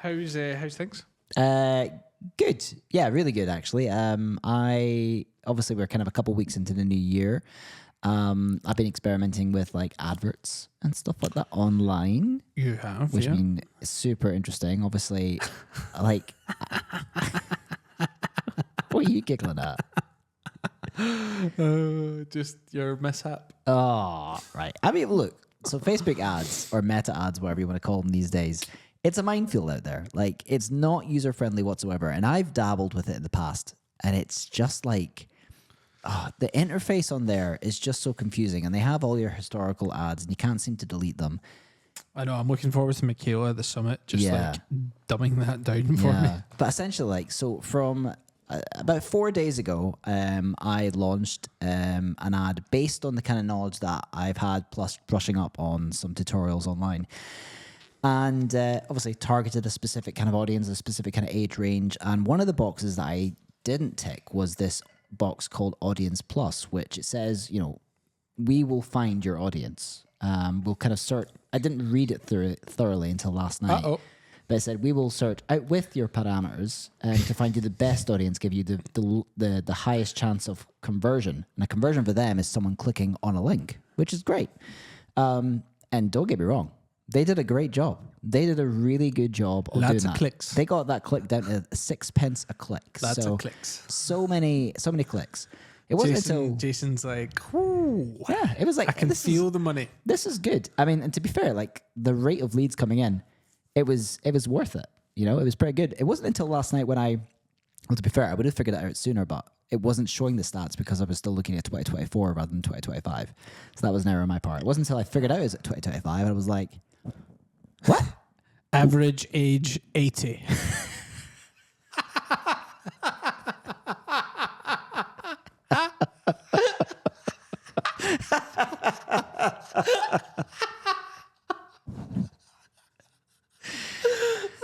How's things? Good. Yeah, really good actually. I obviously we're kind of a couple weeks into the new year. I've been experimenting with like adverts and stuff like that online. You have, which yeah. I mean super interesting. Obviously, like, what are you giggling at? Just your mishap. Oh, right. I mean, look. So Facebook ads or meta ads, whatever you want to call them these days, it's a minefield out there. Like, it's not user friendly whatsoever. And I've dabbled with it in the past, and it's just like, the interface on there is just so confusing. And they have all your historical ads, and you can't seem to delete them. I know. I'm looking forward to Michaela at the summit, just like dumbing that down for me. But essentially, like, so from about 4 days ago, I launched an ad based on the kind of knowledge that I've had, plus brushing up on some tutorials online. And obviously targeted a specific kind of audience, a specific kind of age range. And one of the boxes that I didn't tick was this box called Audience Plus, which it says, you know, we will find your audience. We'll kind of sort. I didn't read it through thoroughly until last night. But it said, we will sort out with your parameters to find you the best audience, give you the highest chance of conversion. And a conversion for them is someone clicking on a link, which is great. And don't get me wrong, they did a great job. They did a really good job of doing that. Lots of clicks. They got that click down to 6 pence a click. Lots of clicks. So many clicks. It wasn't until Jason's like, whoo. Yeah, it was like, I can feel the money. This is good. I mean, and to be fair, like the rate of leads coming in, it was worth it. You know, it was pretty good. It wasn't until last night when well, to be fair, I would have figured it out sooner, but it wasn't showing the stats because I was still looking at 2024 rather than 2025. So that was an error on my part. It wasn't until I figured out it was at 2025 I was like, what? Average age 80.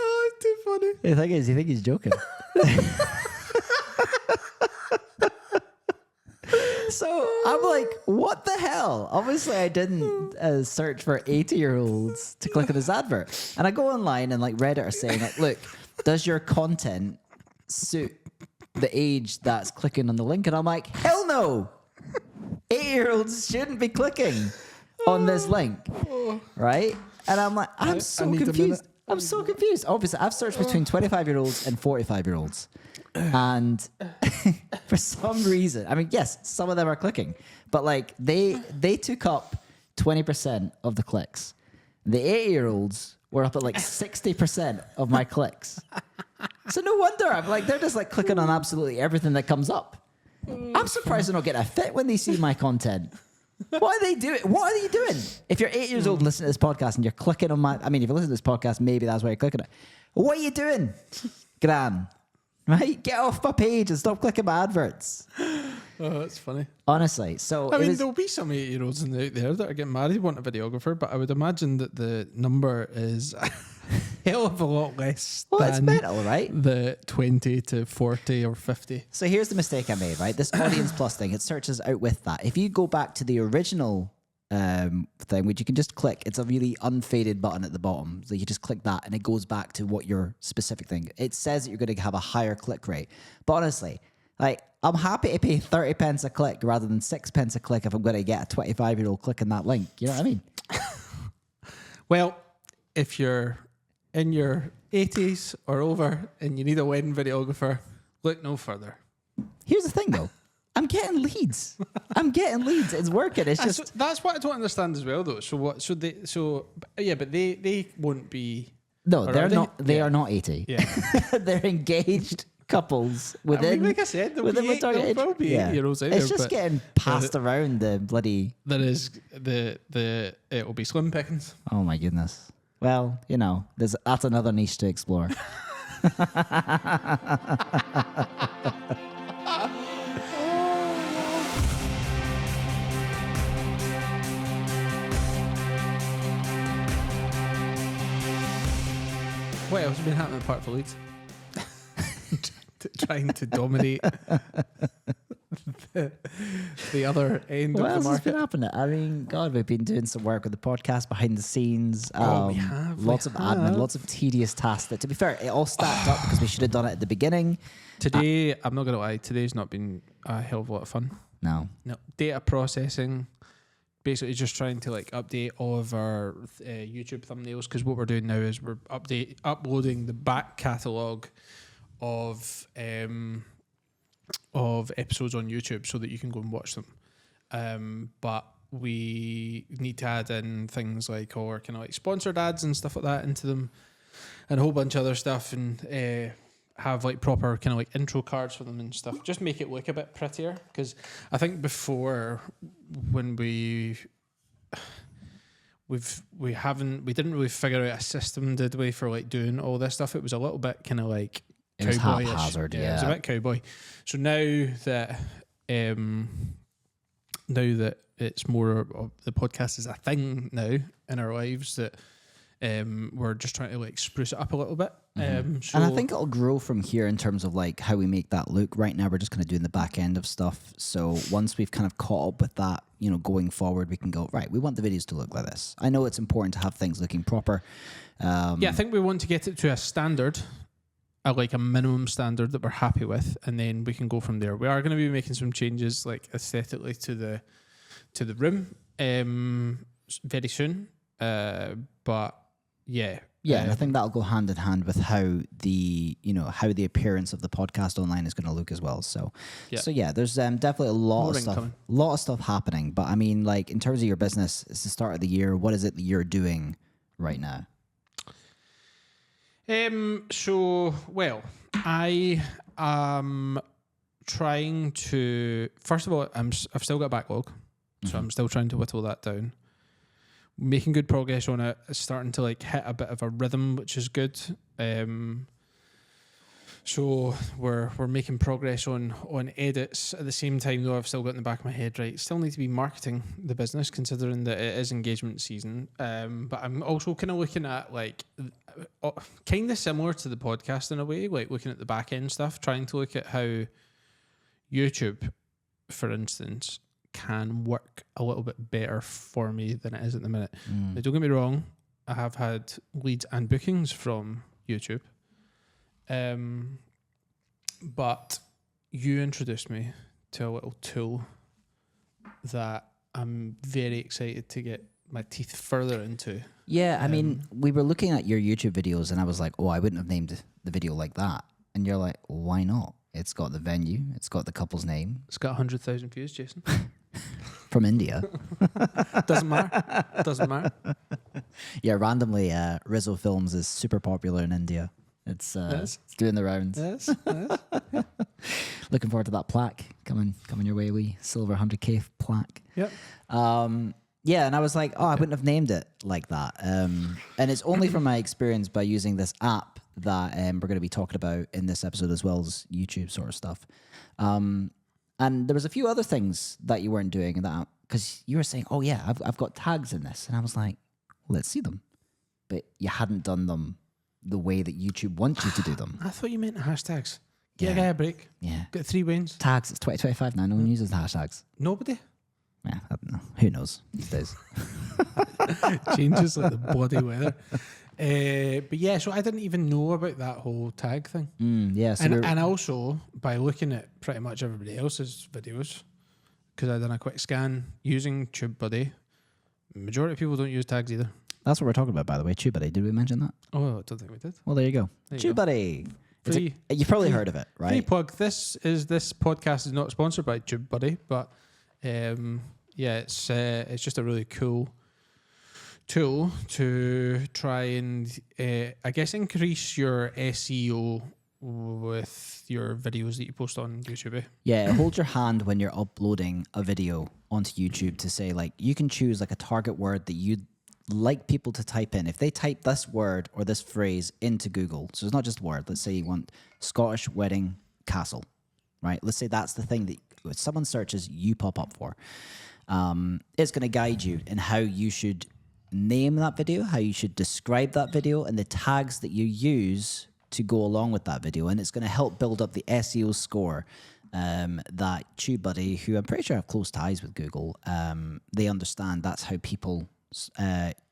Oh, it's too funny. The thing is, you think he's joking. So I'm like, what the hell? Obviously, I didn't search for 80-year-olds to click on this advert. And I go online and like Reddit are saying, like, look, does your content suit the age that's clicking on the link? And I'm like, hell no. 8-year-olds shouldn't be clicking on this link, right? And I'm like, I'm so confused. I'm so confused. Obviously, I've searched between 25-year-olds and 45-year-olds. And for some reason, I mean, yes, some of them are clicking, but like they took up 20% of the clicks. The 80-year-olds were up at like 60% of my clicks. So no wonder I'm like, they're just like clicking on absolutely everything that comes up. I'm surprised they don't get a fit when they see my content. What are they doing? What are you doing? If you're 8 years old and listening to this podcast and you're clicking on if you listen to this podcast, maybe that's why you're clicking it. What are you doing, Gran? Right? Get off my page and stop clicking my adverts. Oh, that's funny. Honestly. So I mean, there'll be some 8-year-olds out there that are getting married, want a videographer, but I would imagine that the number is a hell of a lot less well, than it's mental, right? The 20 to 40 or 50. So here's the mistake I made, right? This Audience Plus thing, it searches out with that. If you go back to the original thing, which you can just click, it's a really unfaded button at the bottom. So you just click that and it goes back to what your specific thing. It says that you're going to have a higher click rate. But honestly, like, I'm happy to pay 30 pence a click rather than 6 pence a click if I'm going to get a 25-year-old clicking that link. You know what I mean? Well, if you're in your 80s or over and you need a wedding videographer, look no further. Here's the thing, though. I'm getting leads. It's working. It's just that's what I don't understand as well, though. So what? So they? So yeah, but they won't be. No, they're not. They are not 80. Yeah, they're engaged couples within. I mean, like I said, there'll be 8-year-olds out there. It's just getting passed around the bloody. There is it'll be slim pickings. Oh my goodness. Well, you know, that's another niche to explore. What else has been happening apart from Leeds? Trying to dominate the other end What of the else has been market. happening? I mean, God, we've been doing some work with the podcast behind the scenes. We have. Lots of admin, lots of tedious tasks that, to be fair, it all stacked up because we should have done it at the beginning. Today, I'm not going to lie, today's not been a hell of a lot of fun. No. Data processing, basically just trying to like update all of our YouTube thumbnails, because what we're doing now is we're uploading the back catalogue of episodes on YouTube so that you can go and watch them. But we need to add in things like our kind of like sponsored ads and stuff like that into them, and a whole bunch of other stuff, and have like proper kind of like intro cards for them and stuff. Just make it look a bit prettier, because I think before, when we didn't really figure out a system, did we, for like doing all this stuff. It was a little bit kind of like It was cowboyish. haphazard, It was a bit cowboy. So now that it's more of the podcast is a thing now in our lives, that we're just trying to like spruce it up a little bit. So And I think it'll grow from here in terms of like how we make that look. Right now, we're just kind of doing the back end of stuff. So once we've kind of caught up with that, you know, going forward, we can go, right, we want the videos to look like this. I know it's important to have things looking proper. I think we want to get it to a standard, like a minimum standard that we're happy with, and then we can go from there. We are going to be making some changes, like aesthetically, to the room very soon. But yeah. Yeah, and I think that'll go hand in hand with how the appearance of the podcast online is going to look as well. So yeah, there's definitely a lot of stuff happening. But I mean, like in terms of your business, it's the start of the year. What is it that you're doing right now? I am trying to. First of all, I've still got a backlog, so I'm still trying to whittle that down. Making good progress on it. It's starting to like hit a bit of a rhythm, which is good. So we're making progress on edits. At the same time, though, I've still got in the back of my head, right, still need to be marketing the business, considering that it is engagement season. But I'm also kind of looking at like kind of similar to the podcast in a way, like looking at the back end stuff, trying to look at how YouTube, for instance, can work a little bit better for me than it is at the minute. Now, don't get me wrong, I have had leads and bookings from YouTube. But you introduced me to a little tool that I'm very excited to get my teeth further into. Yeah, I mean, we were looking at your YouTube videos and I was like, oh, I wouldn't have named the video like that. And you're like, why not? It's got the venue. It's got the couple's name. It's got 100,000 views, Jason. From India. Doesn't matter. Yeah, randomly, Rizzo Films is super popular in India. It's doing the rounds. Yes. Looking forward to that plaque coming your way, wee silver 100K plaque. Yep. Yeah, and I was like, oh, I wouldn't have named it like that. And it's only from my experience by using this app that we're going to be talking about in this episode, as well as YouTube sort of stuff. And there was a few other things that you weren't doing in that, because you were saying, oh yeah, I've got tags in this. And I was like, let's see them. But you hadn't done them the way that YouTube wants you to do them. I thought you meant hashtags. Get a guy a break. Yeah. Got 3 wins. Tags, it's 2025 now. No one uses the hashtags. Nobody. Yeah, I don't know. Who knows these days? Changes like the bloody weather. But yeah, so I didn't even know about that whole tag thing. Yeah. So and also, by looking at pretty much everybody else's videos, because I done a quick scan using TubeBuddy, majority of people don't use tags either. that's what we're talking about, by the way. TubeBuddy. Did we mention that? Oh, I don't think we did. Well, there you go. TubeBuddy. You've probably heard of it, right? Free plug. This podcast is not sponsored by TubeBuddy, but yeah, it's just a really cool tool to try and I guess increase your SEO with your videos that you post on YouTube. Yeah, hold your hand when you're uploading a video onto YouTube to say, like, you can choose like a target word that you'd like people to type in. If they type this word or this phrase into Google, so it's not just a word. Let's say you want Scottish wedding castle, right? Let's say that's the thing that if someone searches, you pop up for. It's going to guide you in how you should name that video, how you should describe that video, and the tags that you use to go along with that video. And it's going to help build up the SEO score that TubeBuddy, who I'm pretty sure have close ties with Google, they understand that's how people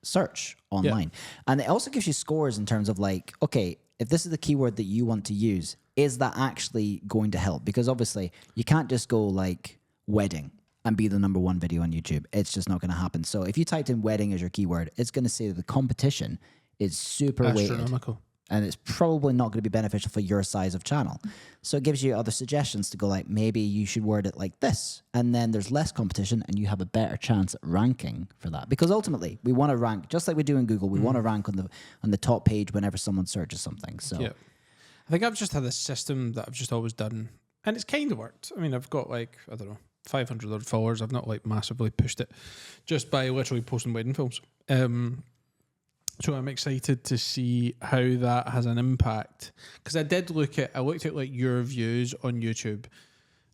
search online. And it also gives you scores in terms of like, okay, if this is the keyword that you want to use, is that actually going to help? Because obviously you can't just go like wedding and be the #1 video on YouTube. It's just not going to happen. So if you typed in wedding as your keyword, it's going to say that the competition is super weighted. Astronomical. And it's probably not going to be beneficial for your size of channel. So it gives you other suggestions to go like, maybe you should word it like this. And then there's less competition and you have a better chance at ranking for that. Because ultimately, we want to rank, just like we do in Google, we want to rank on the top page whenever someone searches something. So yeah. I think I've just had a system that I've just always done. And it's kind of worked. I mean, I've got like, I don't know, 500 odd followers. I've not like massively pushed it just by literally posting wedding films. So I'm excited to see how that has an impact, because I looked at like your views on YouTube,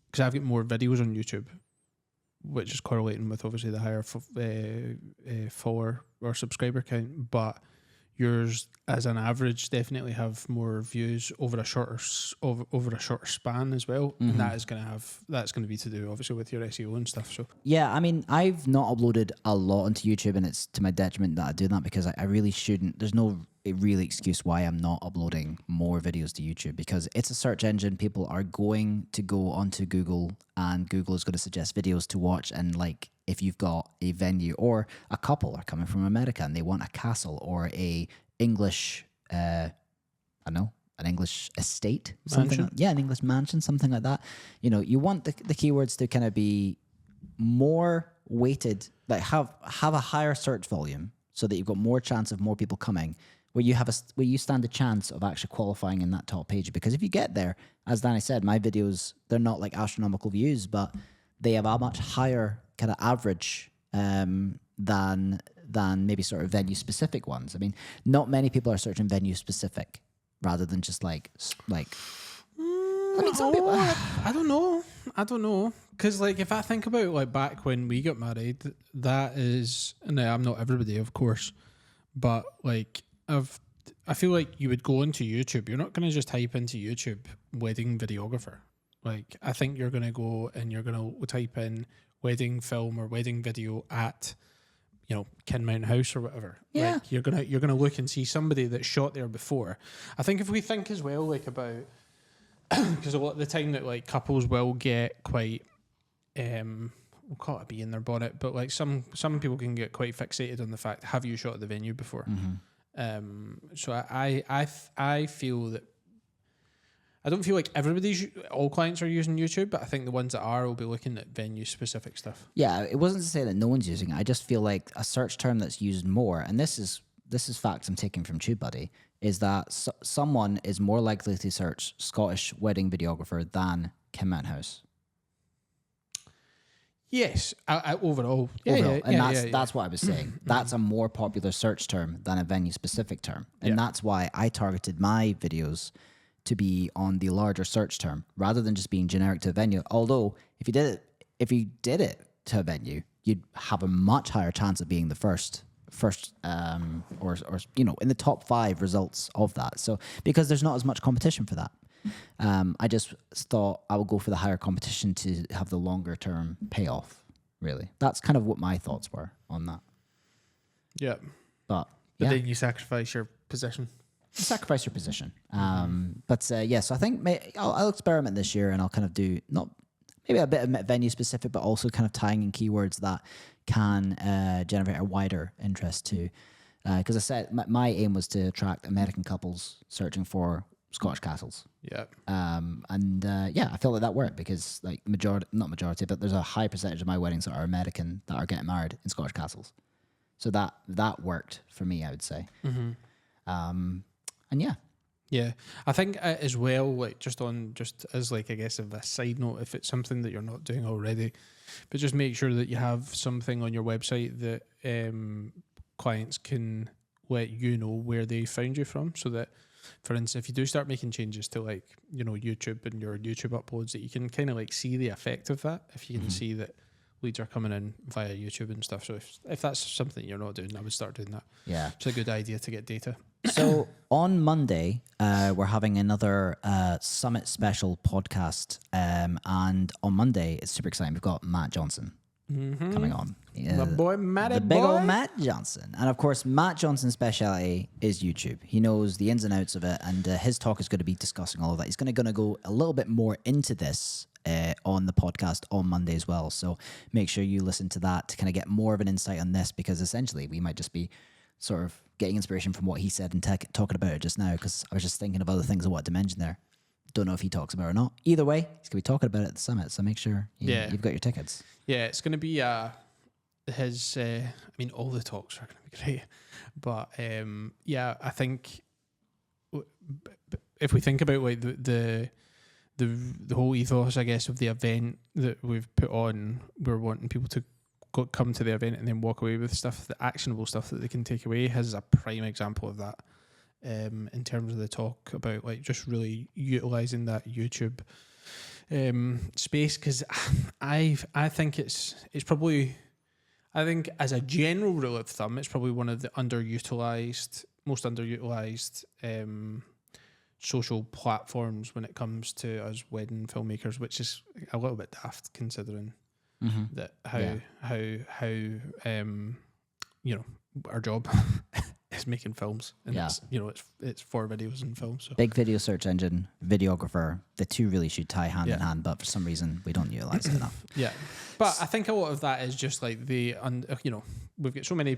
because I've got more videos on YouTube, which is correlating with obviously the higher follower or subscriber count, but yours as an average definitely have more views over a shorter span as well, and that's going to be to do obviously with your SEO and stuff. So yeah, I mean, I've not uploaded a lot onto YouTube, and it's to my detriment that I do that, because I really shouldn't. There's no really excuse why I'm not uploading more videos to YouTube, because it's a search engine. People are going to go onto Google, and Google is going to suggest videos to watch. And like, if you've got a venue, or a couple are coming from America and they want a castle or a English, I don't know, an English estate, something like, an English mansion, something like that. You know, you want the keywords to kind of be more weighted, like have a higher search volume, so that you've got more chance of more people coming, where you stand a chance of actually qualifying in that top page. Because if you get there, as Danny said, my videos, they're not like astronomical views, but they have a much higher kind of average than maybe sort of venue specific ones. I mean, not many people are searching venue specific rather than just like. I mean, some people. I don't know. Because like, if I think about like back when we got married, that is, now I'm not everybody, of course, but like I feel like you would go into YouTube. You're not going to just type into YouTube wedding videographer. Like, I think you're going to go and you're going to type in wedding film or wedding video at, you know, Kinmount House or whatever. Yeah. Like, you're gonna look and see somebody that shot there before. I think if we think as well, like, about, because a lot of the time that like couples will get quite, we'll call it a bee in their bonnet, but like some people can get quite fixated on the fact, have you shot at the venue before? So I feel that, I don't feel like all clients are using YouTube, but I think the ones that are will be looking at venue specific stuff. Yeah, it wasn't to say that no one's using it. I just feel like a search term that's used more, and this is facts I'm taking from TubeBuddy, is that someone is more likely to search Scottish wedding videographer than Kinmount House. Yes, overall. That's what I was saying. That's a more popular search term than a venue specific term, and that's why I targeted my videos to be on the larger search term rather than just being generic to a venue. Although if you did it to a venue, you'd have a much higher chance of being the first or you know, in the top 5 results of that. So because there's not as much competition for that. I just thought I would go for the higher competition to have the longer term payoff, really. That's kind of what my thoughts were on that. Yeah. But then you sacrifice your position. Sacrifice your position. So I think I'll experiment this year, and I'll kind of do maybe a bit of venue specific, but also kind of tying in keywords that can generate a wider interest too. Because I said my aim was to attract American couples searching for Scottish castles. Yeah. I feel like that worked, because like not majority, but there's a high percentage of my weddings that are American that are getting married in Scottish castles. So that worked for me, I would say. Yeah, I think as well, like just as like, I guess, of a side note, if it's something that you're not doing already, but just make sure that you have something on your website that clients can let you know where they found you from, so that, for instance, if you do start making changes to like, you know, YouTube and your YouTube uploads, that you can kind of like see the effect of that. If you can see that leads are coming in via YouTube and stuff. So if that's something you're not doing, I would start doing that. Yeah. It's a good idea to get data. So on Monday, we're having another Summit special podcast. And on Monday, it's super exciting. We've got Matt Johnson coming on. My boy, Matty the big boy. old Matt Johnson. And of course, Matt Johnson's speciality is YouTube. He knows the ins and outs of it, and his talk is going to be discussing all of that. He's going to go a little bit more into this on the podcast on Monday as well. So make sure you listen to that to kind of get more of an insight on this, because essentially we might just be sort of getting inspiration from what he said and talking about it just now, because I was just thinking of other things I wanted to mention there. Don't know if he talks about it or not. Either way, he's going to be talking about it at the summit, so make sure you've got your tickets. Yeah, it's going to be his. I mean, all the talks are going to be great, but I think if we think about like the whole ethos, I guess, of the event that we've put on, we're wanting people to come to the event and then walk away with stuff, the actionable stuff that they can take away. His is a prime example of that. In terms of the talk about like just really utilizing that YouTube space, because I think it's probably, I think as a general rule of thumb, it's probably one of the most underutilized social platforms when it comes to us wedding filmmakers, which is a little bit daft considering that how our job is making films, and it's for videos and films. So. Big video search engine, videographer, the two really should tie hand in hand, but for some reason we don't utilize it enough. Yeah, but I think a lot of that is just like we've got so many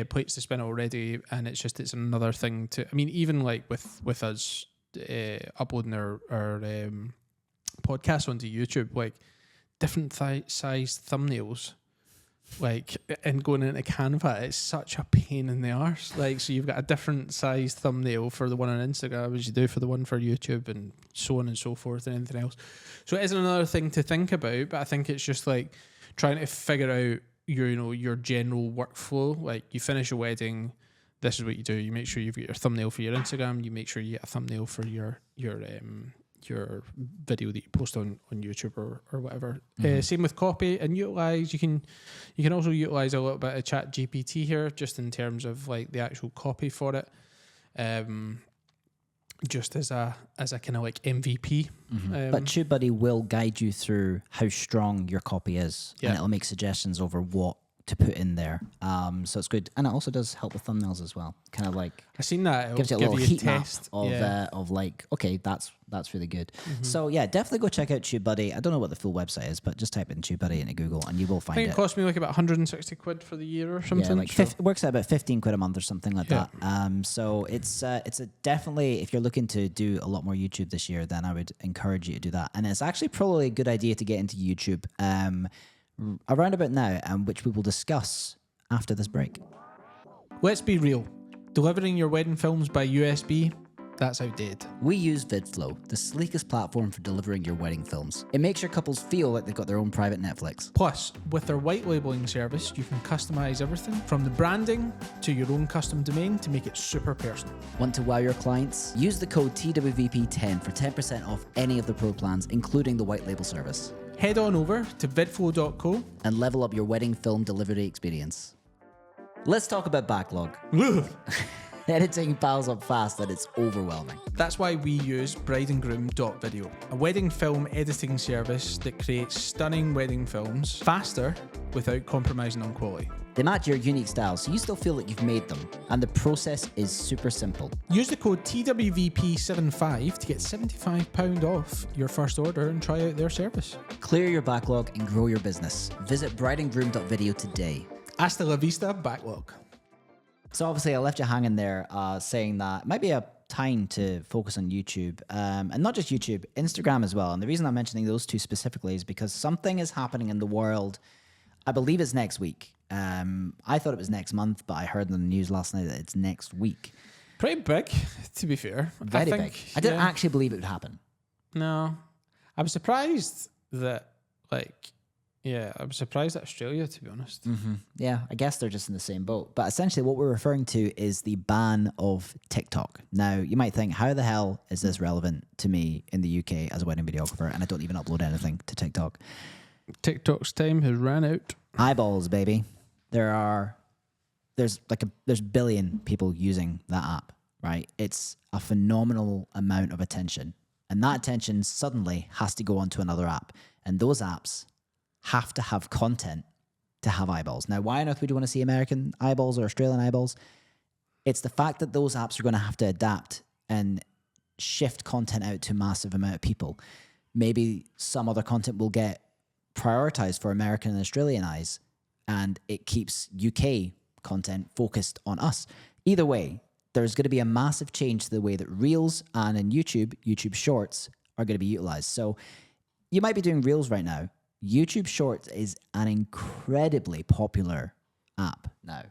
plates to spin already, and it's another thing to. I mean, even like with us uploading our podcast onto YouTube, like different sized thumbnails. Like, and going into Canva, it's such a pain in the arse. Like, so you've got a different size thumbnail for the one on Instagram as you do for the one for YouTube, and so on and so forth, and anything else. So it is another thing to think about, but I think it's just like trying to figure out your general workflow. Like, you finish a wedding, this is what you do. You make sure you've got your thumbnail for your Instagram. You make sure you get a thumbnail for your video that you post on YouTube or whatever. Same with copy and utilize. You can also utilize a little bit of Chat GPT here, just in terms of like the actual copy for it, just as a kind of like MVP. But TubeBuddy will guide you through how strong your copy is, and it'll make suggestions over what to put in there. So it's good, and it also does help with thumbnails as well. Kind of like I've seen that. Gives you a little heat map of like, okay, that's really good. So yeah, definitely go check out TubeBuddy. I don't know what the full website is, but just type in TubeBuddy into Google and you will find it. I think it cost me like about 160 quid for the year or something. Yeah, like it works out about 15 quid a month or something like that. So it's a definitely, if you're looking to do a lot more YouTube this year, then I would encourage you to do that. And it's actually probably a good idea to get into YouTube around about now, which we will discuss after this break. Let's be real. Delivering your wedding films by USB, that's outdated. We use Vidflow, the sleekest platform for delivering your wedding films. It makes your couples feel like they've got their own private Netflix. Plus, with their white labeling service, you can customize everything from the branding to your own custom domain to make it super personal. Want to wow your clients? Use the code TWVP10 for 10% off any of the pro plans, including the white label service. Head on over to vidflow.co and level up your wedding film delivery experience. Let's talk about backlog. Editing piles up fast and it's overwhelming. That's why we use Bride&Groom.Video, a wedding film editing service that creates stunning wedding films faster without compromising on quality. They match your unique style, so you still feel like you've made them. And the process is super simple. Use the code TWVP75 to get £75 off your first order and try out their service. Clear your backlog and grow your business. Visit Bride&Groom.Video today. Hasta la vista, backlog. So obviously I left you hanging there saying that it might be a time to focus on YouTube, and not just YouTube, Instagram as well. And the reason I'm mentioning those two specifically is because something is happening in the world. I believe it's next week. I thought it was next month, but I heard in the news last night that it's next week. Pretty big, to be fair. Very big. I didn't actually believe it would happen. No. I was surprised that, I was surprised at Australia, to be honest. Yeah, I guess they're just in the same boat. But essentially what we're referring to is the ban of TikTok. Now, you might think, how the hell is this relevant to me in the UK as a wedding videographer? And I don't even upload anything to TikTok. TikTok's time has ran out. Eyeballs, baby. There's billion people using that app right? It's a phenomenal amount of attention. And that attention suddenly has to go onto another app. And those apps have to have content to have eyeballs. Now, why on earth would you want to see American eyeballs or Australian eyeballs? It's the fact that those apps are going to have to adapt and shift content out to a massive amount of people. Maybe some other content will get prioritized for American and Australian eyes, and it keeps UK content focused on us. Either way, there's going to be a massive change to the way that Reels and in YouTube Shorts are going to be utilized. So you might be doing Reels right now. YouTube Shorts is an incredibly popular app now.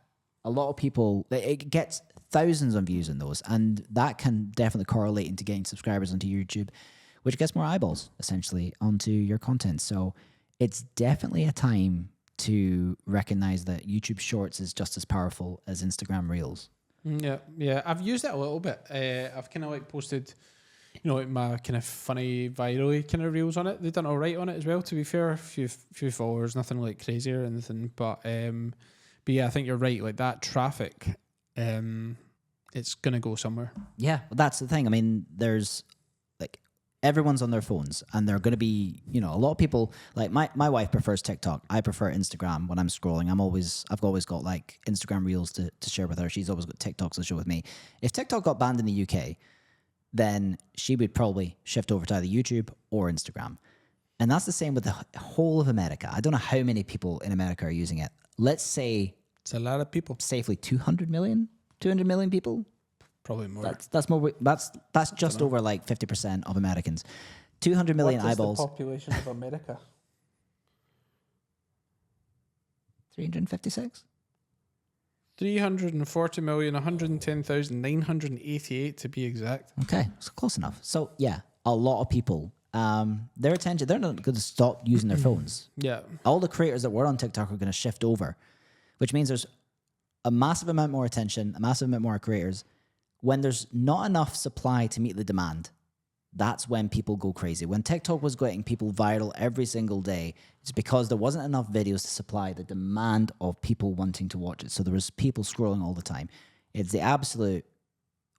A lot of people, it gets thousands of views in those, and that can definitely correlate into getting subscribers onto YouTube, which gets more eyeballs, essentially, onto your content. So it's definitely a time to recognize that YouTube Shorts is just as powerful as Instagram Reels. Yeah. I've used it a little bit. I've kind of like posted, like my kind of funny, viral kind of reels on it. They've done all right on it as well, to be fair. A few followers, nothing like crazy or anything. But yeah, I think you're right. Like that traffic, it's going to go somewhere. Yeah, well, that's the thing. I mean, there's like everyone's on their phones, and they're going to be, a lot of people, like my wife prefers TikTok. I prefer Instagram when I'm scrolling. I've always got like Instagram Reels to share with her. She's always got TikToks to share with me. If TikTok got banned in the UK, then she would probably shift over to either YouTube or Instagram. And that's the same with the whole of America. I don't know how many people in America are using it. Let's say it's a lot of people. Safely 200 million people. Probably more. That's more. That's just over like 50% of Americans. 200 million eyeballs. What's the population of America? 356. 340,110,988 to be exact. Okay, so close enough. So yeah, a lot of people. Their attention, they're not going to stop using their phones. Yeah. All the creators that were on TikTok are going to shift over, which means there's a massive amount more attention, a massive amount more creators. When there's not enough supply to meet the demand, that's when people go crazy. When TikTok was getting people viral every single day, it's because there wasn't enough videos to supply the demand of people wanting to watch it. So there was people scrolling all the time. It's the absolute,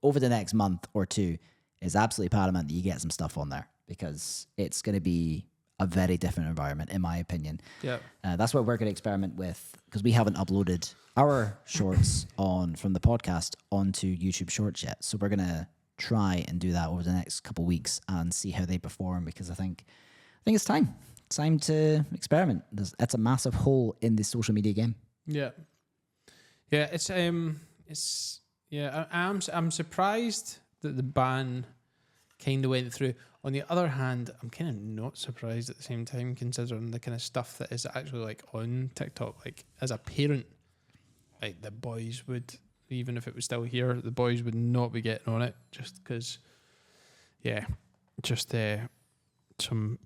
over the next month or two, it's absolutely paramount that you get some stuff on there, because it's going to be a very different environment, in my opinion. Yeah, that's what we're going to experiment with, because we haven't uploaded our shorts from the podcast onto YouTube Shorts yet. So we're going to try and do that over the next couple of weeks and see how they perform, because I think it's time. It's time to experiment. That's a massive hole in the social media game. Yeah, I'm surprised that the ban kind of went through. On the other hand, I'm kind of not surprised at the same time, considering the kind of stuff that is actually like on TikTok. Like as a parent, like the boys would, even if it was still here, the boys would not be getting on it, just because, some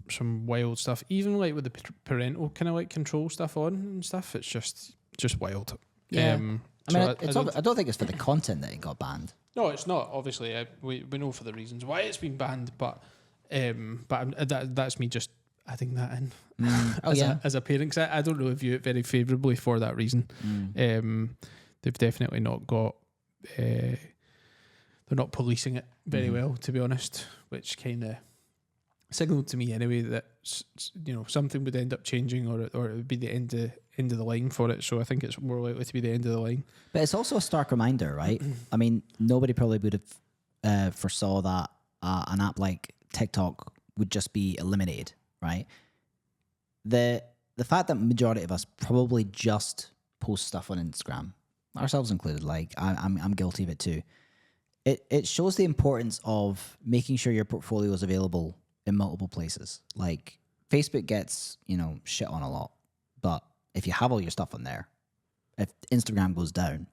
wild stuff. Even like with the parental kind of like control stuff on and stuff, it's just wild. Yeah. I don't think it's for the content that it got banned. No, it's not. Obviously, we know for the reasons why it's been banned, but that's me just adding that in as a parent. 'Cause I don't really view it very favourably for that reason. They've definitely not got. They're not policing it very well, to be honest, which kind of signalled to me anyway that something would end up changing, or it would be the end of the line for it. So I think it's more likely to be the end of the line. But it's also a stark reminder, right? I mean, nobody probably would have foresaw that an app like TikTok would just be eliminated, right? The fact that majority of us probably just post stuff on Instagram, ourselves included, like I'm guilty of it too. It shows the importance of making sure your portfolio is available in multiple places. Like Facebook gets, shit on a lot, but if you have all your stuff on there, if Instagram goes down,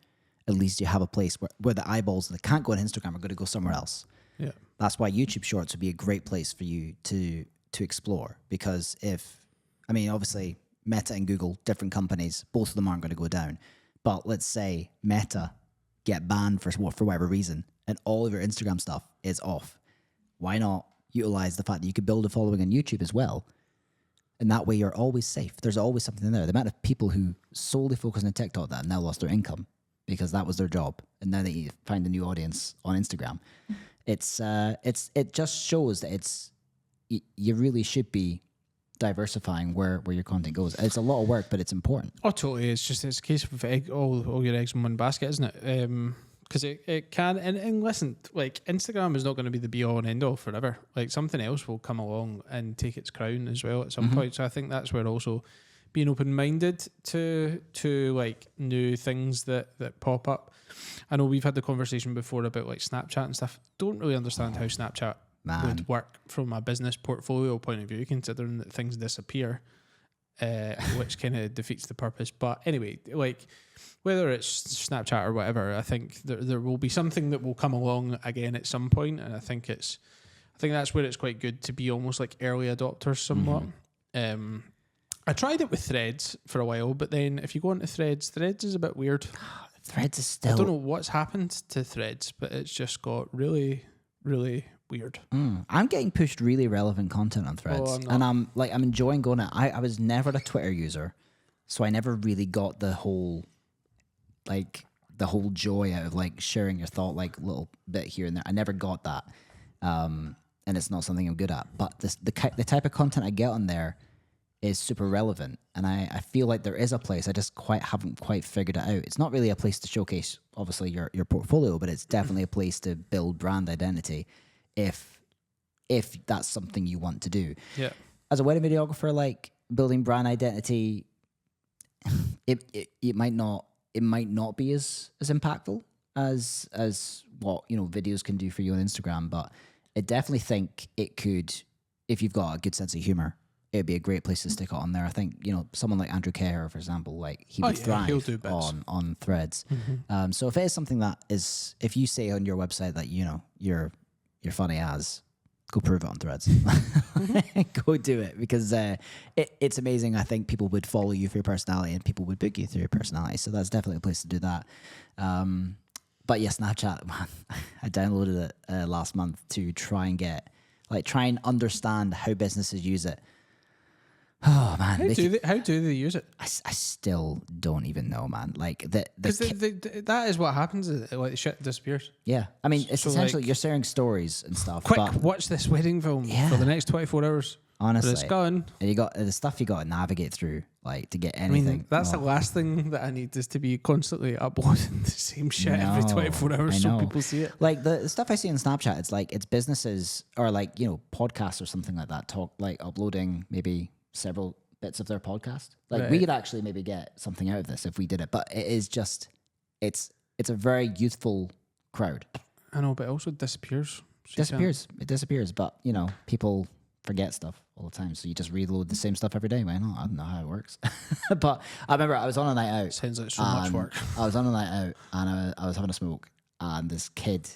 at least you have a place where the eyeballs that can't go on Instagram are going to go somewhere else. Yeah. That's why YouTube Shorts would be a great place for you to explore, because obviously Meta and Google, different companies, both of them aren't going to go down. But let's say Meta get banned for whatever reason, and all of your Instagram stuff is off. Why not utilize the fact that you could build a following on YouTube as well? And that way you're always safe. There's always something there. The amount of people who solely focus on TikTok that have now lost their income because that was their job, and now they find a new audience on Instagram. It just shows that you really should be diversifying where your content goes. It's a lot of work, but it's important. Oh, totally. It's a case of all your eggs in one basket, isn't it? Because it can, and listen, like Instagram is not going to be the be all and end all forever. Like something else will come along and take its crown as well at some point. So I think that's where also being open-minded to like new things that pop up. I know we've had the conversation before about like Snapchat and stuff. Don't really understand how Snapchat would work from a business portfolio point of view, considering that things disappear, which kind of defeats the purpose. But anyway, like whether it's Snapchat or whatever, I think there will be something that will come along again at some point, and I think that's where it's quite good to be almost like early adopters somewhat. I tried it with Threads for a while, but then if you go into Threads is a bit weird. Threads is still... I don't know what's happened to Threads, but it's just got really, really weird. I'm getting pushed really relevant content on Threads, and I'm enjoying going out. I was never a Twitter user, so I never really got the whole joy out of like sharing your thought, like little bit here and there. I never got that, and it's not something I'm good at. But the type of content I get on there is super relevant, and I feel like there is a place. I just haven't quite figured it out. It's not really a place to showcase, obviously, your portfolio, but it's definitely a place to build brand identity if that's something you want to do. Yeah. As a wedding videographer, like building brand identity, it might not be as impactful as what videos can do for you on Instagram, but I definitely think it could, if you've got a good sense of humor. It'd be a great place to stick it on there. I think, someone like Andrew Kerr, for example, like he would thrive on Threads. So if it is something that is, if you say on your website that, you're funny as, go prove it on Threads. Go do it, because it's amazing. I think people would follow you for your personality, and people would book you through your personality. So that's definitely a place to do that. But yeah, Snapchat, man, I downloaded it last month to try and understand how businesses use it. Oh man, how do they use it? I still don't even know, man. Like that is what happens. Like shit disappears. Yeah, I mean, it's essentially you're sharing stories and stuff. Quick, watch this wedding film for the next 24 hours. Honestly, but it's gone. And you got the stuff you got to navigate through, like to get anything. I mean, that's the last thing that I need, is to be constantly uploading the same shit every 24 hours so people see it. Like the stuff I see on Snapchat, it's businesses or like podcasts or something like that. Uploading maybe several bits of their podcast. We could actually maybe get something out of this if we did it, but it is just it's a very youthful crowd. I know, but it also disappears. It disappears, but people forget stuff all the time, so you just reload the same stuff every day. Why not? I don't know how it works. But I remember I was on a night out. Sounds like so much work. I was on a night out, and I was having a smoke, and this kid,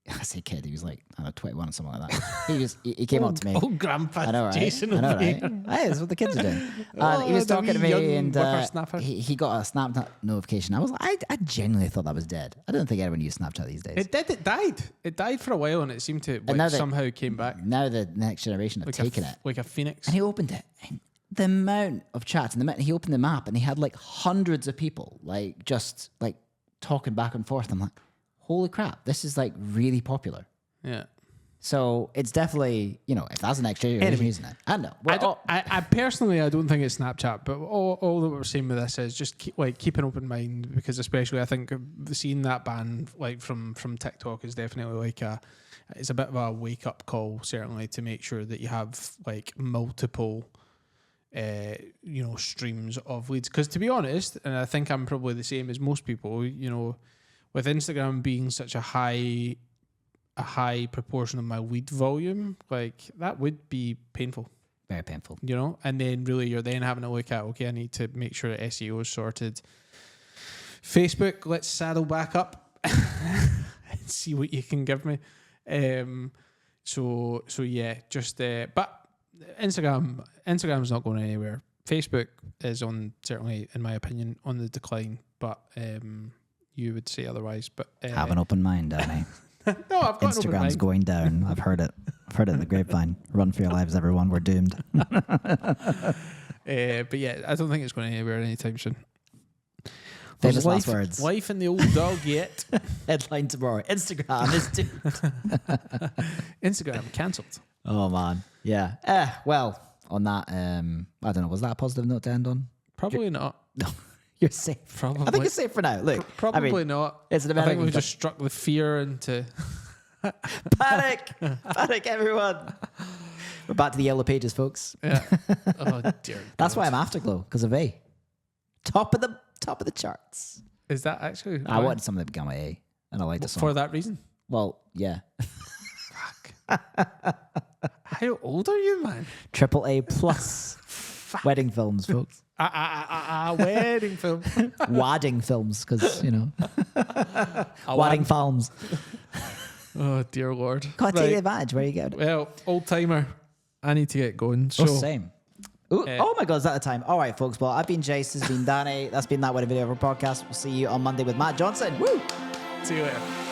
I say kid, he was like, I don't know, 21 or something like that. He came up to me. Old grandpa I know, right? Jason. I know, right? Hey, that's what the kids are doing. And he was talking to me, and he got a Snapchat notification. I was like, I genuinely thought that was dead. I don't think anyone used Snapchat these days. It did. It died. It died for a while, and it seemed to somehow came back. Now the next generation have taken it. Like a phoenix. And he opened it. And the amount of chats, and he opened the map, and he had like hundreds of people, just talking back and forth. I'm like, holy crap, this is like really popular. Yeah. So it's definitely, if that's the next generation using it. I know. I personally, I don't think it's Snapchat, but all that we're saying with this is just keep an open mind, because especially I think seeing that ban from TikTok is definitely it's a bit of a wake up call, certainly, to make sure that you have multiple streams of leads. Because to be honest, and I think I'm probably the same as most people, with Instagram being such a high proportion of my lead volume, that would be painful. Very painful. And then really you're then having to look at, okay, I need to make sure that SEO is sorted. Facebook, let's saddle back up and see what you can give me. So yeah, but Instagram's not going anywhere. Facebook is certainly in my opinion on the decline, but you would say otherwise, but have an open mind, Danny. No, I've got Instagram's going down. I've heard it. I've heard it in the grapevine. Run for your lives, everyone. We're doomed. But yeah, I don't think it's going anywhere anytime soon. Famous last words. Life in the old dog yet. Headline tomorrow. Instagram is due. Instagram cancelled. Oh, man. Yeah. Well, on that, I don't know. Was that a positive note to end on? Probably not. No. You're safe. Probably. I think you're safe for now. Look. Probably not. It's an I think American we've just struck the fear into... Panic! Panic, everyone! We're back to the yellow pages, folks. Yeah. Oh, dear That's God. why I'm Afterglow, because of A. Top of the charts. Is that actually... I wanted something to become an A, and I liked the song. For that reason? Well, yeah. Fuck. How old are you, man? Triple A plus wedding films, folks. Wedding film. Wadding films, because, you know. A Wadding films. Oh, dear Lord. Gotta take the advantage where you get it. Well, old timer. I need to get going. So, Same. Ooh, oh my God, is that the time? All right, folks. Well, I've been Jace. This has been Danny. That's been That Wedding Videographer podcast. We'll see you on Monday with Matt Johnson. Woo! see you later.